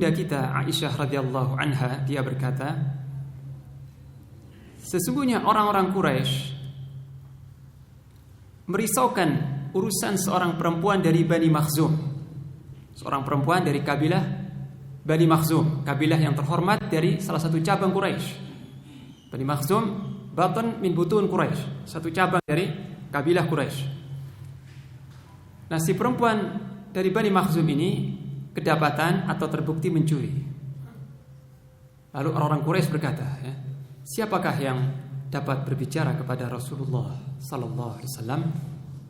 ibunda kita Aisyah radhiyallahu anha, dia berkata, sesungguhnya orang-orang Quraisy merisaukan urusan seorang perempuan dari Bani Makhzum. Seorang perempuan dari kabilah Bani Makhzum, kabilah yang terhormat dari salah satu cabang Quraisy. Bani Makhzum batun min butun Quraisy, satu cabang dari kabilah Quraisy. Nah, si perempuan dari Bani Makhzum ini kedapatan atau terbukti mencuri. Lalu orang-orang Quraisy berkata, ya, siapakah yang dapat berbicara kepada Rasulullah sallallahu alaihi wasallam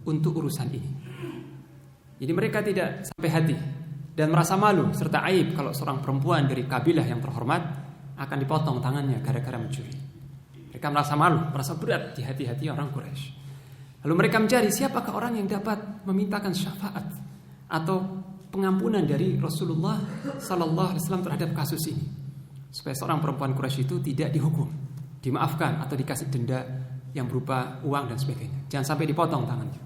untuk urusan ini? Jadi mereka tidak sampai hati dan merasa malu serta aib kalau seorang perempuan dari kabilah yang terhormat akan dipotong tangannya gara-gara mencuri. Mereka merasa malu, merasa berat di hati-hati orang Quraisy. Lalu mereka mencari siapakah orang yang dapat memintakan syafaat atau pengampunan dari Rasulullah sallallahu alaihi wasallam terhadap kasus ini, supaya seorang perempuan Quraisy itu tidak dihukum, dimaafkan atau dikasih denda yang berupa uang dan sebagainya. Jangan sampai dipotong tangannya.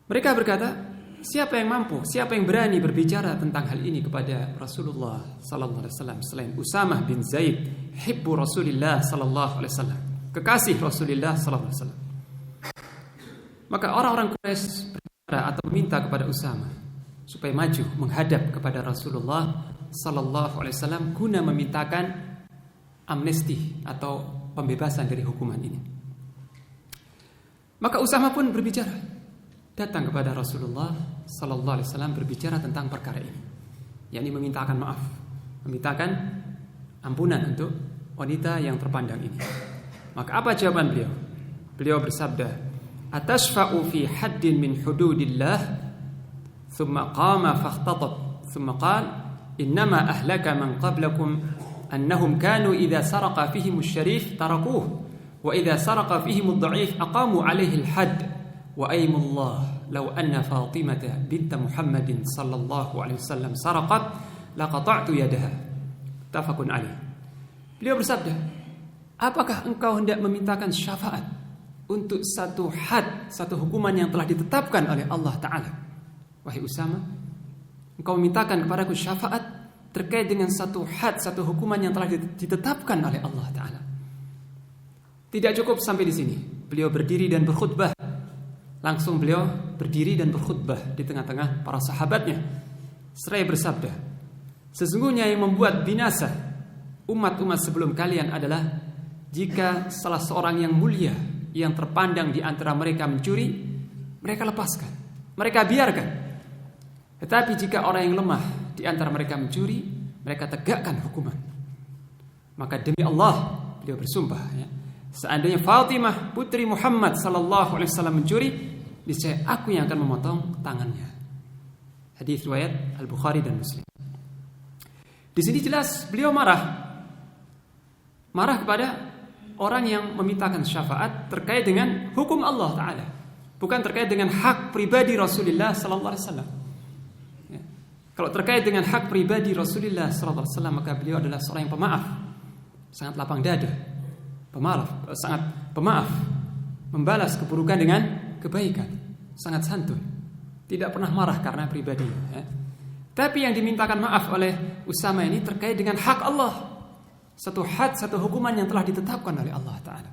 Mereka berkata, siapa yang mampu, siapa yang berani berbicara tentang hal ini kepada Rasulullah sallallahu alaihi wasallam selain Usamah bin Zaid, hibbu Rasulillah sallallahu alaihi wasallam, kekasih Rasulullah sallallahu alaihi wasallam. Maka orang-orang Quraisy berbicara atau meminta kepada Usamah supaya maju menghadap kepada Rasulullah sallallahu alaihi wasallam guna memintakan amnesti atau pembebasan dari hukuman ini. Maka Usamah pun berbicara, datang kepada Rasulullah sallallahu alaihi wasallam berbicara tentang perkara ini, yakni memintakan maaf, memintakan ampunan untuk wanita yang terpandang ini. Maka apa jawaban beliau? Beliau bersabda, "Atashfa'u fi haddin min hududillah?" Thumma qama fakhtatab, thumma qala, "Innama ahlaka man qablakum annahum kanu idza saraqa fihim asy-syarif tarakuhu wa idza saraqa fihim ad-dha'if aqamu 'alaihi al-hadd wa aymullah law anna Fatimah bint Muhammadin sallallahu alaihi wasallam saraqat laqata'tu yadaha." Tafaqun alaih. Beliau bersabda, apakah engkau hendak memintakan syafaat untuk satu had, satu hukuman yang telah ditetapkan oleh Allah Ta'ala? Wahai Usamah, engkau memintakan kepadaku syafaat terkait dengan satu had, satu hukuman yang telah ditetapkan oleh Allah Ta'ala. Tidak cukup sampai di sini. Beliau berdiri dan berkhutbah. Langsung beliau berdiri dan berkhutbah di tengah-tengah para sahabatnya, seraya bersabda, sesungguhnya yang membuat binasa umat-umat sebelum kalian adalah jika salah seorang yang mulia yang terpandang di antara mereka mencuri, mereka lepaskan, mereka biarkan. Tetapi jika orang yang lemah di antara mereka mencuri, mereka tegakkan hukuman. Maka demi Allah, beliau bersumpah, ya, seandainya Fatimah putri Muhammad sallallahu alaihi wasallam mencuri, niscaya aku yang akan memotong tangannya. Hadis riwayat Al-Bukhari dan Muslim. Di sini jelas beliau marah kepada orang yang memintakan syafaat terkait dengan hukum Allah Ta'ala, bukan terkait dengan hak pribadi Rasulullah sallallahu alaihi wasallam. Ya. Kalau terkait dengan hak pribadi Rasulullah sallallahu alaihi wasallam, maka beliau adalah seorang yang pemaaf, sangat lapang dada, sangat pemaaf, membalas keburukan dengan kebaikan, sangat santun, tidak pernah marah karena pribadinya. Ya. Tapi yang dimintakan maaf oleh Usamah ini terkait dengan hak Allah, satu had, satu hukuman yang telah ditetapkan oleh Allah Ta'ala.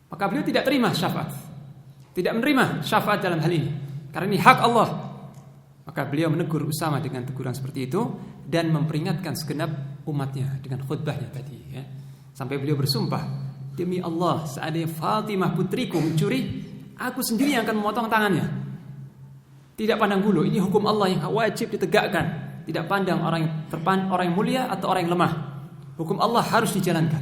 Maka beliau tidak terima syafaat, tidak menerima syafaat dalam hal ini, karena ini hak Allah. Maka beliau menegur Usamah dengan teguran seperti itu dan memperingatkan segenap umatnya dengan khutbahnya tadi, ya. Sampai beliau bersumpah, demi Allah, seandainya Fatimah putriku mencuri, aku sendiri yang akan memotong tangannya. Tidak pandang bulu, ini hukum Allah yang wajib ditegakkan. Tidak pandang orang yang mulia atau orang yang lemah. Hukum Allah harus dijalankan.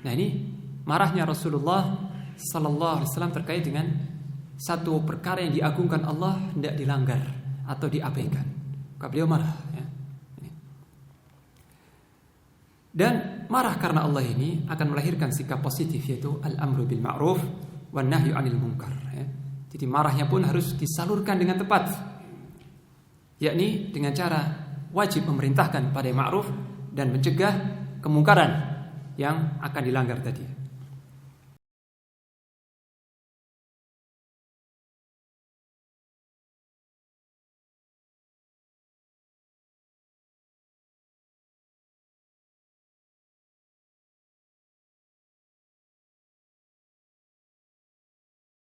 Nah, ini marahnya Rasulullah sallallahu alaihi wasallam terkait dengan satu perkara yang diagungkan Allah hendak dilanggar atau diabaikan. Maka beliau marah, ya. Dan marah karena Allah ini akan melahirkan sikap positif, yaitu al-amru bil ma'ruf wan nahyu 'anil munkar, ya. Jadi marahnya pun harus disalurkan dengan tepat, yakni dengan cara wajib memerintahkan pada yang ma'ruf dan mencegah kemungkaran yang akan dilanggar tadi.